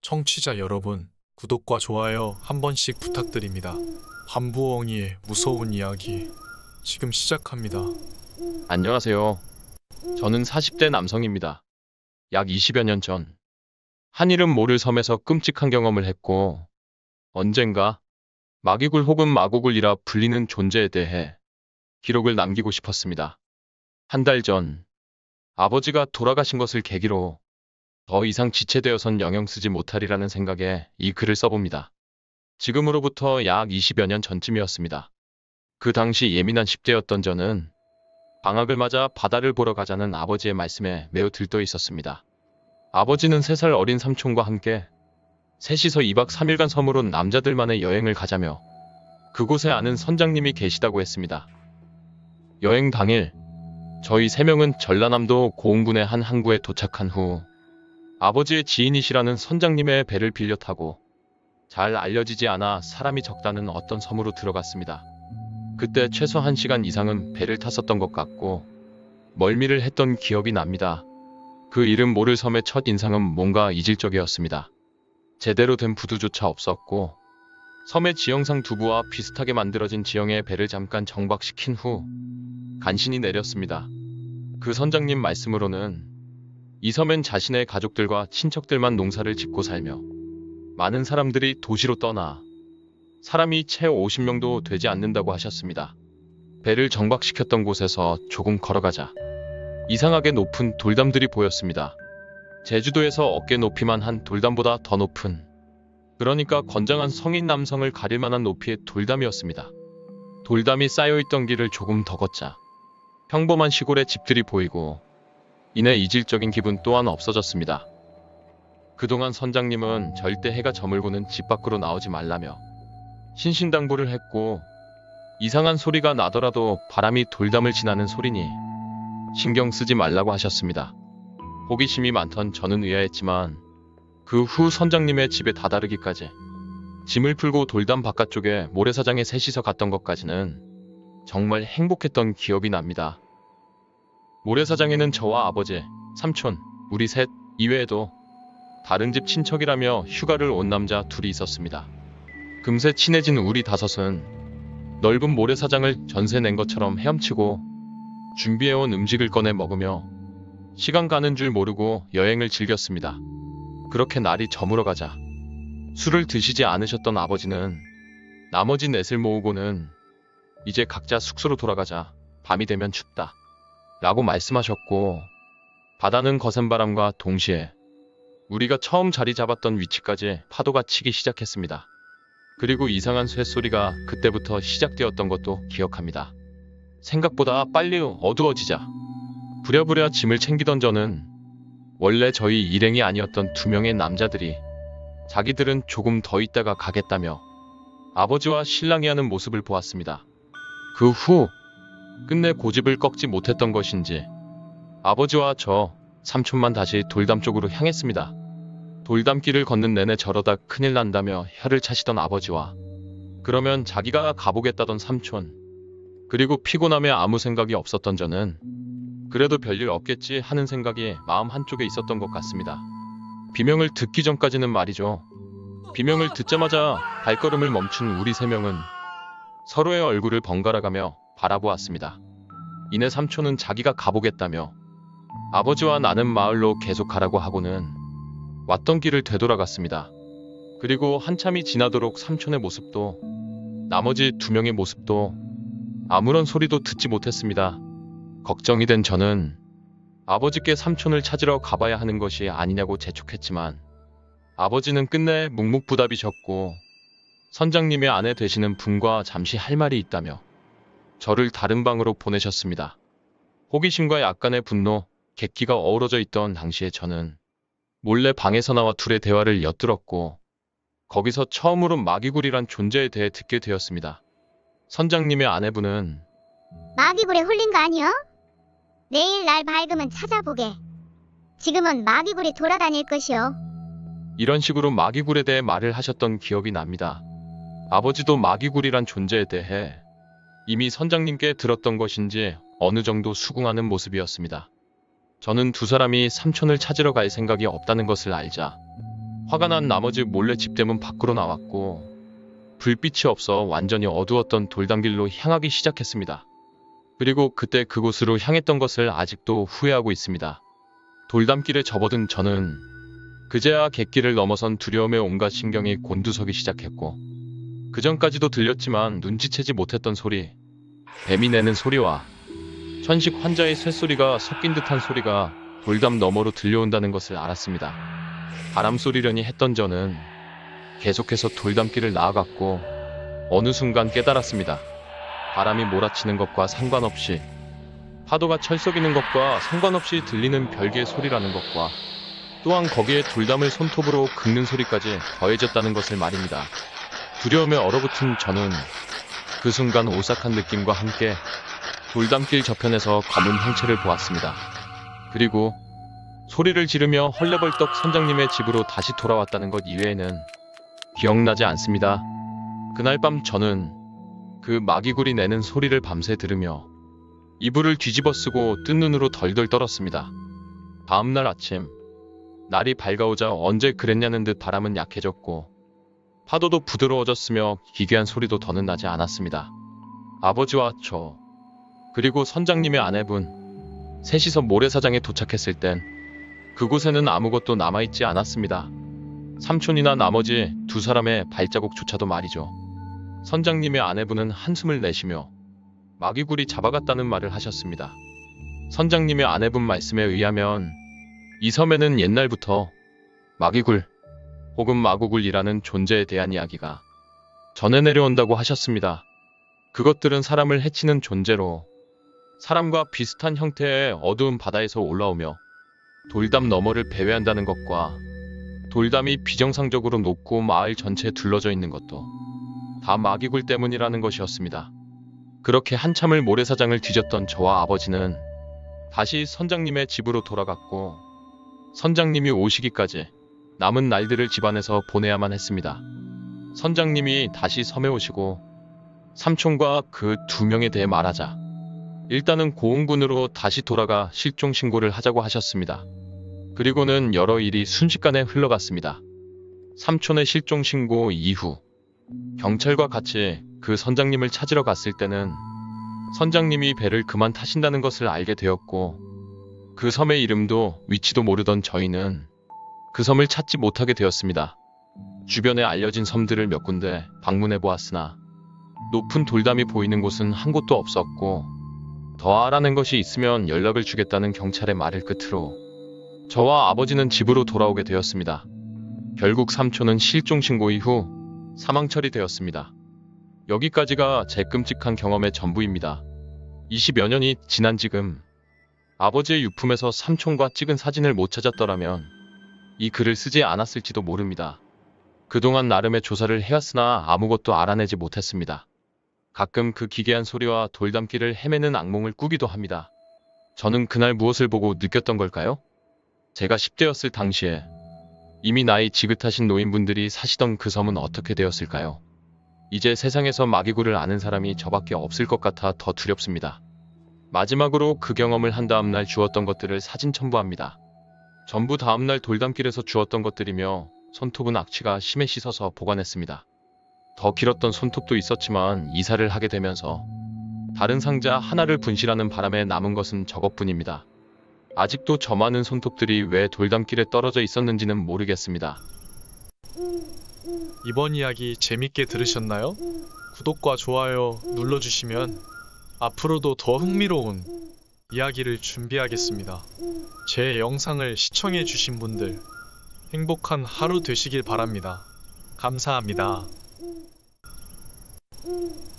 청취자 여러분, 구독과 좋아요 한 번씩 부탁드립니다. 한부엉이의 무서운 이야기 지금 시작합니다. 안녕하세요. 저는 40대 남성입니다. 약 20여 년 전, 한 이름 모를 섬에서 끔찍한 경험을 했고, 언젠가 마귀굴 혹은 마구굴이라 불리는 존재에 대해 기록을 남기고 싶었습니다. 한 달 전, 아버지가 돌아가신 것을 계기로 더 이상 지체되어선 영영 쓰지 못하리라는 생각에 이 글을 써봅니다. 지금으로부터 약 20여 년 전쯤이었습니다. 그 당시 예민한 10대였던 저는 방학을 맞아 바다를 보러 가자는 아버지의 말씀에 매우 들떠 있었습니다. 아버지는 3살 어린 삼촌과 함께 셋이서 2박 3일간 섬으로 남자들만의 여행을 가자며 그곳에 아는 선장님이 계시다고 했습니다. 여행 당일 저희 3명은 전라남도 고흥군의 한 항구에 도착한 후 아버지의 지인이시라는 선장님의 배를 빌려 타고 잘 알려지지 않아 사람이 적다는 어떤 섬으로 들어갔습니다. 그때 최소 1시간 이상은 배를 탔었던 것 같고 멀미를 했던 기억이 납니다. 그 이름 모를 섬의 첫 인상은 뭔가 이질적이었습니다. 제대로 된 부두조차 없었고 섬의 지형상 두부와 비슷하게 만들어진 지형의 배를 잠깐 정박시킨 후 간신히 내렸습니다. 그 선장님 말씀으로는 이 섬엔 자신의 가족들과 친척들만 농사를 짓고 살며 많은 사람들이 도시로 떠나 사람이 채 50명도 되지 않는다고 하셨습니다. 배를 정박시켰던 곳에서 조금 걸어가자 이상하게 높은 돌담들이 보였습니다. 제주도에서 어깨 높이만 한 돌담보다 더 높은, 그러니까 건장한 성인 남성을 가릴 만한 높이의 돌담이었습니다. 돌담이 쌓여있던 길을 조금 더 걷자 평범한 시골의 집들이 보이고 이내 이질적인 기분 또한 없어졌습니다. 그동안 선장님은 절대 해가 저물고는 집 밖으로 나오지 말라며 신신당부를 했고 이상한 소리가 나더라도 바람이 돌담을 지나는 소리니 신경 쓰지 말라고 하셨습니다. 호기심이 많던 저는 의아했지만 그 후 선장님의 집에 다다르기까지 짐을 풀고 돌담 바깥쪽에 모래사장에 셋이서 갔던 것까지는 정말 행복했던 기억이 납니다. 모래사장에는 저와 아버지, 삼촌, 우리 셋 이외에도 다른 집 친척이라며 휴가를 온 남자 둘이 있었습니다. 금세 친해진 우리 5은 넓은 모래사장을 전세 낸 것처럼 헤엄치고 준비해온 음식을 꺼내 먹으며 시간 가는 줄 모르고 여행을 즐겼습니다. 그렇게 날이 저물어가자 술을 드시지 않으셨던 아버지는 나머지 넷을 모으고는 이제 각자 숙소로 돌아가자, 밤이 되면 춥다 라고 말씀하셨고 바다는 거센 바람과 동시에 우리가 처음 자리 잡았던 위치까지 파도가 치기 시작했습니다. 그리고 이상한 쇳소리가 그때부터 시작되었던 것도 기억합니다. 생각보다 빨리 어두워지자 부랴부랴 짐을 챙기던 저는 원래 저희 일행이 아니었던 2명의 남자들이 자기들은 조금 더 있다가 가겠다며 아버지와 신랑이 하는 모습을 보았습니다. 그 후 끝내 고집을 꺾지 못했던 것인지 아버지와 저, 삼촌만 다시 돌담 쪽으로 향했습니다. 돌담길을 걷는 내내 저러다 큰일 난다며 혀를 차시던 아버지와 그러면 자기가 가보겠다던 삼촌, 그리고 피곤함에 아무 생각이 없었던 저는 그래도 별일 없겠지 하는 생각이 마음 한쪽에 있었던 것 같습니다. 비명을 듣기 전까지는 말이죠. 비명을 듣자마자 발걸음을 멈춘 우리 3명은 서로의 얼굴을 번갈아가며 바라보았습니다. 이내 삼촌은 자기가 가보겠다며 아버지와 나는 마을로 계속 가라고 하고는 왔던 길을 되돌아갔습니다. 그리고 한참이 지나도록 삼촌의 모습도 나머지 2명의 모습도 아무런 소리도 듣지 못했습니다. 걱정이 된 저는 아버지께 삼촌을 찾으러 가봐야 하는 것이 아니냐고 재촉했지만 아버지는 끝내 묵묵부답이셨고 선장님의 아내 되시는 분과 잠시 할 말이 있다며 저를 다른 방으로 보내셨습니다. 호기심과 약간의 분노, 객기가 어우러져 있던 당시에 저는 몰래 방에서 나와 둘의 대화를 엿들었고 거기서 처음으로 마귀굴이란 존재에 대해 듣게 되었습니다. 선장님의 아내분은 마귀굴에 홀린 거 아니여? 내일 날 밝으면 찾아보게. 지금은 마귀굴이 돌아다닐 것이오. 이런 식으로 마귀굴에 대해 말을 하셨던 기억이 납니다. 아버지도 마귀굴이란 존재에 대해 이미 선장님께 들었던 것인지 어느 정도 수긍하는 모습이었습니다. 저는 2 사람이 삼촌을 찾으러 갈 생각이 없다는 것을 알자 화가 난 나머지 몰래 집대문 밖으로 나왔고 불빛이 없어 완전히 어두웠던 돌담길로 향하기 시작했습니다. 그리고 그때 그곳으로 향했던 것을 아직도 후회하고 있습니다. 돌담길에 접어든 저는 그제야 갯길을 넘어선 두려움에 온갖 신경이 곤두서기 시작했고 그전까지도 들렸지만 눈치채지 못했던 소리, 뱀이 내는 소리와 천식 환자의 쇳소리가 섞인 듯한 소리가 돌담 너머로 들려온다는 것을 알았습니다. 바람소리려니 했던 저는 계속해서 돌담길을 나아갔고 어느 순간 깨달았습니다. 바람이 몰아치는 것과 상관없이, 파도가 철썩이는 것과 상관없이 들리는 별개의 소리라는 것과 또한 거기에 돌담을 손톱으로 긁는 소리까지 더해졌다는 것을 말입니다. 두려움에 얼어붙은 저는 그 순간 오싹한 느낌과 함께 돌담길 저편에서 검은 형체를 보았습니다. 그리고 소리를 지르며 헐레벌떡 선장님의 집으로 다시 돌아왔다는 것 이외에는 기억나지 않습니다. 그날 밤 저는 그 마귀굴이 내는 소리를 밤새 들으며 이불을 뒤집어 쓰고 뜬 눈으로 덜덜 떨었습니다. 다음날 아침, 날이 밝아오자 언제 그랬냐는 듯 바람은 약해졌고 파도도 부드러워졌으며 기괴한 소리도 더는 나지 않았습니다. 아버지와 저, 그리고 선장님의 아내분, 셋이서 모래사장에 도착했을 땐 그곳에는 아무것도 남아있지 않았습니다. 삼촌이나 나머지 두 사람의 발자국조차도 말이죠. 선장님의 아내분은 한숨을 내쉬며 마귀굴이 잡아갔다는 말을 하셨습니다. 선장님의 아내분 말씀에 의하면 이 섬에는 옛날부터 마귀굴 혹은 마구굴이라는 존재에 대한 이야기가 전해 내려온다고 하셨습니다. 그것들은 사람을 해치는 존재로 사람과 비슷한 형태의 어두운 바다에서 올라오며 돌담 너머를 배회한다는 것과 돌담이 비정상적으로 높고 마을 전체에 둘러져 있는 것도 다 마귀굴 때문이라는 것이었습니다. 그렇게 한참을 모래사장을 뒤졌던 저와 아버지는 다시 선장님의 집으로 돌아갔고 선장님이 오시기까지 남은 날들을 집안에서 보내야만 했습니다. 선장님이 다시 섬에 오시고 삼촌과 그 두 명에 대해 말하자 일단은 고흥군으로 다시 돌아가 실종 신고를 하자고 하셨습니다. 그리고는 여러 일이 순식간에 흘러갔습니다. 삼촌의 실종 신고 이후 경찰과 같이 그 선장님을 찾으러 갔을 때는 선장님이 배를 그만 타신다는 것을 알게 되었고 그 섬의 이름도 위치도 모르던 저희는 그 섬을 찾지 못하게 되었습니다. 주변에 알려진 섬들을 몇 군데 방문해 보았으나 높은 돌담이 보이는 곳은 한 곳도 없었고 더 알아낸 것이 있으면 연락을 주겠다는 경찰의 말을 끝으로 저와 아버지는 집으로 돌아오게 되었습니다. 결국 삼촌은 실종 신고 이후 사망 처리되었습니다. 여기까지가 제 끔찍한 경험의 전부입니다. 20여 년이 지난 지금 아버지의 유품에서 삼촌과 찍은 사진을 못 찾았더라면 이 글을 쓰지 않았을지도 모릅니다. 그동안 나름의 조사를 해왔으나 아무것도 알아내지 못했습니다. 가끔 그 기괴한 소리와 돌담길을 헤매는 악몽을 꾸기도 합니다. 저는 그날 무엇을 보고 느꼈던 걸까요? 제가 10대였을 당시에 이미 나이 지긋하신 노인분들이 사시던 그 섬은 어떻게 되었을까요? 이제 세상에서 마귀굴을 아는 사람이 저밖에 없을 것 같아 더 두렵습니다. 마지막으로 그 경험을 한 다음날 주웠던 것들을 사진 첨부합니다. 전부 다음날 돌담길에서 주웠던 것들이며 손톱은 악취가 심해 씻어서 보관했습니다. 더 길었던 손톱도 있었지만 이사를 하게 되면서 다른 상자 하나를 분실하는 바람에 남은 것은 저것뿐입니다. 아직도 저 많은 손톱들이 왜 돌담길에 떨어져 있었는지는 모르겠습니다. 이번 이야기 재밌게 들으셨나요? 구독과 좋아요 눌러주시면 앞으로도 더 흥미로운 이야기를 준비하겠습니다. 제 영상을 시청해주신 분들 행복한 하루 되시길 바랍니다. 감사합니다. 음.